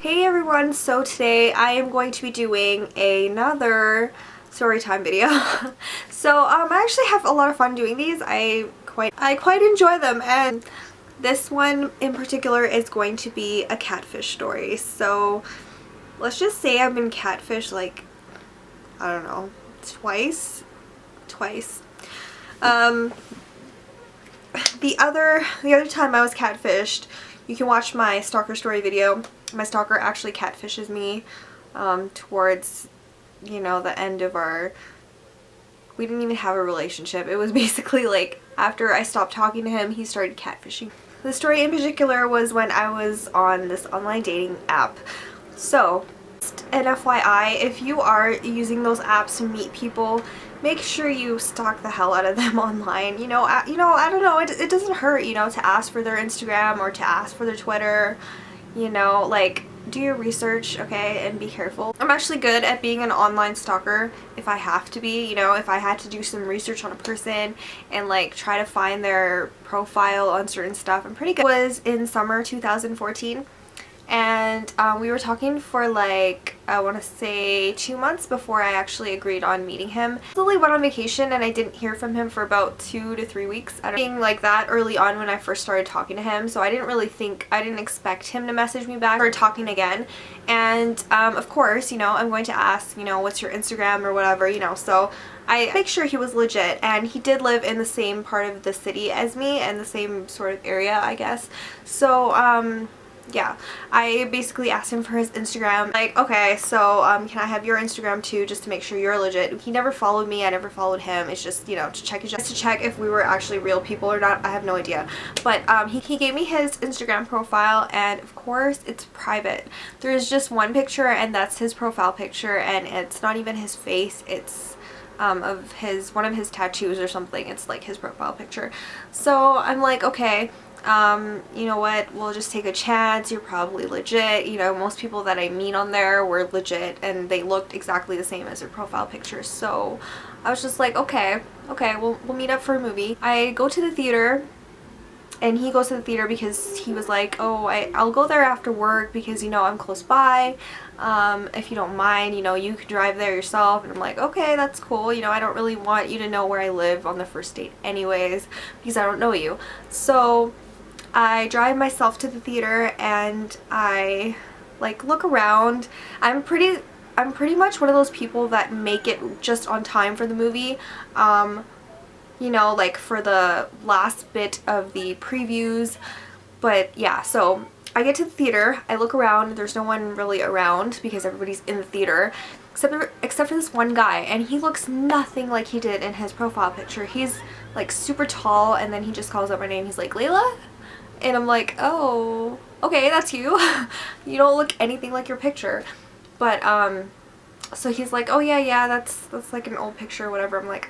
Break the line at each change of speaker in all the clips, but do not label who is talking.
Hey everyone, so today I am going to be doing another story time video. So I actually have a lot of fun doing these. I quite enjoy them, and this one in particular is going to be a catfish story. So let's just say I've been catfished like, I don't know, twice. The other time I was catfished, you can watch my stalker story video. My stalker actually catfishes me towards, you know, the end of we didn't even have a relationship. It was basically like after I stopped talking to him, he started catfishing. The story in particular was when I was on this online dating app. So, just an FYI, if you are using those apps to meet people, make sure you stalk the hell out of them online. I don't know, it doesn't hurt, to ask for their Instagram or to ask for their Twitter, like, do your research, okay, and be careful. I'm actually good at being an online stalker if I have to be, if I had to do some research on a person and like try to find their profile on certain stuff. I'm pretty good. It was in summer 2014. And we were talking for like, I want to say 2 months before I actually agreed on meeting him. I slowly went on vacation and I didn't hear from him for about 2 to 3 weeks. I don't like that early on when I first started talking to him, so I didn't expect him to message me back or talking again. And of course, I'm going to ask, what's your Instagram or whatever, so I make sure he was legit, and he did live in the same part of the city as me and the same sort of area, I guess. So yeah, I basically asked him for his Instagram, like, okay, so can I have your Instagram too, just to make sure you're legit. He never followed me, I never followed him. It's just, to check if we were actually real people or not. I have no idea. But he gave me his Instagram profile, and of course it's private. There's just one picture, and that's his profile picture, and it's not even his face. It's of one of his tattoos or something. It's like his profile picture. So I'm like, okay, you know what, we'll just take a chance. You're probably legit. Most people that I meet on there were legit, and they looked exactly the same as their profile picture. So I was just like, okay, we'll meet up for a movie. I go to the theater, and he goes to the theater because he was like, oh, I'll go there after work because, I'm close by. If you don't mind, you can drive there yourself. And I'm like, okay, that's cool. I don't really want you to know where I live on the first date anyways, because I don't know you. So I drive myself to the theater, and I like look around. I'm pretty much one of those people that make it just on time for the movie. Like for the last bit of the previews. But yeah, so I get to the theater, I look around, there's no one really around because everybody's in the theater except for this one guy, and he looks nothing like he did in his profile picture. He's like super tall, and then he just calls out my name. He's like, Leila? And I'm like, oh, okay, that's you. You don't look anything like your picture. But so he's like, oh yeah, that's like an old picture or whatever. I'm like,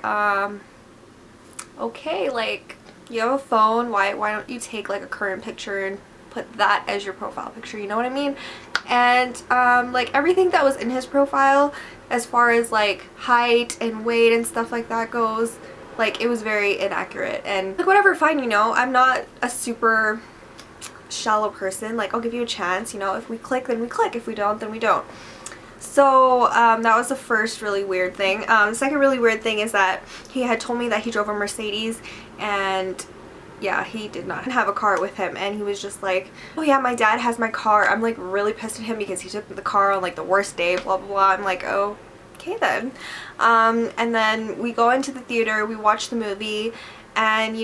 okay, like, you have a phone, why don't you take like a current picture and put that as your profile picture, you know what I mean? And like everything that was in his profile as far as like height and weight and stuff like that goes, like it was very inaccurate. And like, whatever, fine, I'm not a super shallow person. Like, I'll give you a chance, if we click then we click, if we don't then we don't. So that was the first really weird thing. The second really weird thing is that he had told me that he drove a Mercedes, and yeah, he did not have a car with him, and he was just like, oh yeah, my dad has my car. I'm like really pissed at him because he took the car on like the worst day, blah blah blah. I'm like, oh, okay then. And then we go into the theater, we watch the movie, and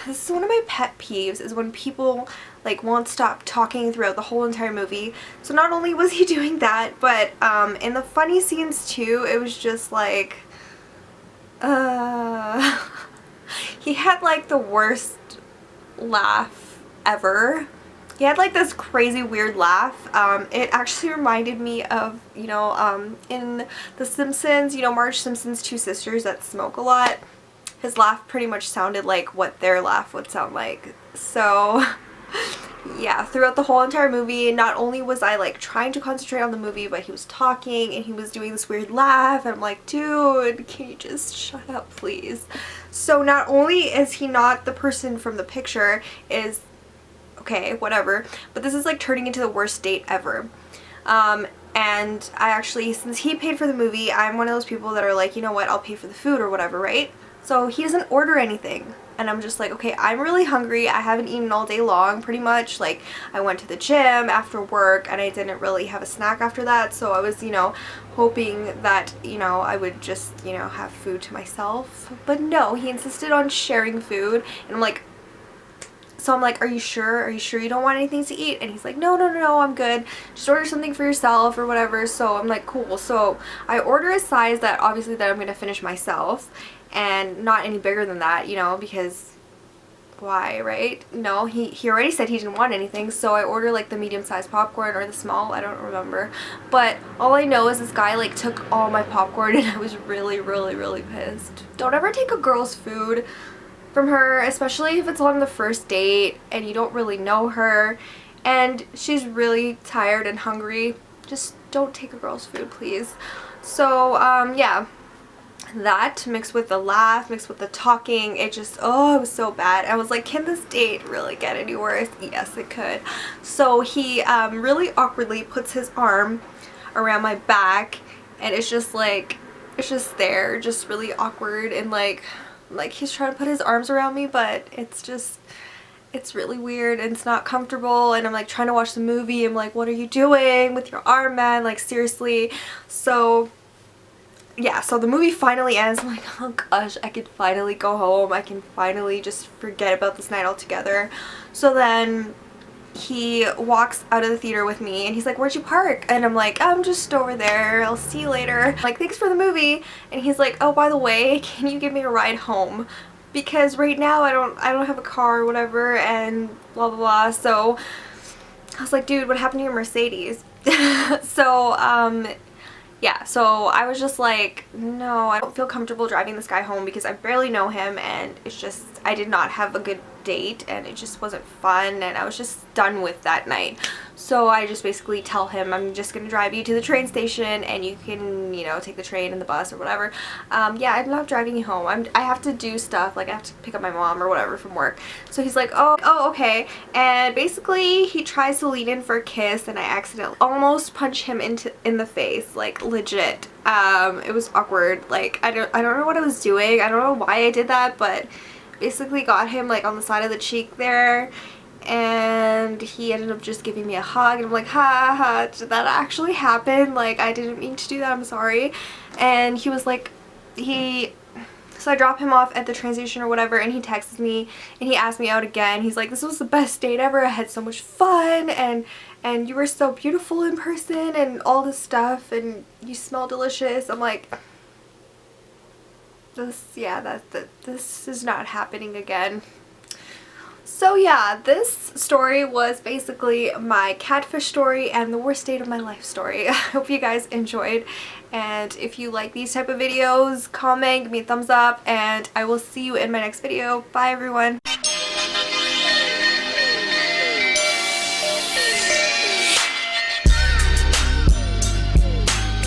this is one of my pet peeves, is when people like won't stop talking throughout the whole entire movie. So not only was he doing that, but in the funny scenes too, it was just like he had like the worst laugh ever. He had like this crazy weird laugh. It actually reminded me of, in The Simpsons, Marge Simpson's two sisters that smoke a lot. His laugh pretty much sounded like what their laugh would sound like. So yeah, throughout the whole entire movie, not only was I like trying to concentrate on the movie, but he was talking and he was doing this weird laugh, and I'm like, dude, can you just shut up please? So not only is he not the person from the picture, is okay, whatever. But this is like turning into the worst date ever. And I actually, since he paid for the movie, I'm one of those people that are like, you know what, I'll pay for the food or whatever, right? So he doesn't order anything. And I'm just like, okay, I'm really hungry. I haven't eaten all day long, pretty much. Like, I went to the gym after work and I didn't really have a snack after that. So I was, you know, hoping that, you know, I would just, you know, have food to myself. But no, he insisted on sharing food. And I'm like, so I'm like, are you sure? Are you sure you don't want anything to eat? And he's like, no, no, no, no, I'm good. Just order something for yourself or whatever. So I'm like, cool. So I order a size that obviously that I'm going to finish myself and not any bigger than that, you know, because why, right? No, he already said he didn't want anything. So I order like the medium-sized popcorn or the small, I don't remember. But all I know is this guy like took all my popcorn and I was really, really, really pissed. Don't ever take a girl's food from her, especially if it's on the first date and you don't really know her and she's really tired and hungry. Just don't take a girl's food, please. So yeah, that mixed with the laugh, mixed with the talking, it just, oh, it was so bad. I was like, can this date really get any worse? Yes, it could. So he really awkwardly puts his arm around my back and it's just like, it's just there, just really awkward, and like he's trying to put his arms around me, but it's just, it's really weird and it's not comfortable, and I'm like trying to watch the movie. I'm like, what are you doing with your arm, man? Like, seriously. So yeah, so the movie finally ends. I'm like, oh gosh, I could finally go home. I can finally just forget about this night altogether. So then he walks out of the theater with me and he's like, where'd you park? And I'm like, I'm just over there, I'll see you later. I'm like, thanks for the movie. And he's like, oh, by the way, can you give me a ride home? Because right now I don't have a car or whatever, and blah blah blah. So I was like, dude, what happened to your Mercedes? So yeah, so I was just like, no, I don't feel comfortable driving this guy home because I barely know him, and it's just, I did not have a good date and it just wasn't fun, and I was just done with that night. So I just basically tell him, I'm just gonna drive you to the train station and you can, you know, take the train and the bus or whatever. Yeah, I'm not driving you home. I have to do stuff, like I have to pick up my mom or whatever from work. So he's like, oh, okay. And basically he tries to lean in for a kiss and I accidentally almost punch him in the face, like legit. It was awkward. Like, I don't know what I was doing. I don't know why I did that, but basically got him like on the side of the cheek there, and he ended up just giving me a hug, and I'm like, ha ha, did that actually happen? Like, I didn't mean to do that, I'm sorry. And he was like, so I drop him off at the train station or whatever, and he texts me and he asked me out again. He's like, this was the best date ever, I had so much fun, and you were so beautiful in person and all this stuff, and you smell delicious. I'm like, this is not happening again. So yeah, this story was basically my catfish story and the worst date of my life story. I hope you guys enjoyed, and if you like these type of videos, comment, give me a thumbs up, and I will see you in my next video. Bye everyone.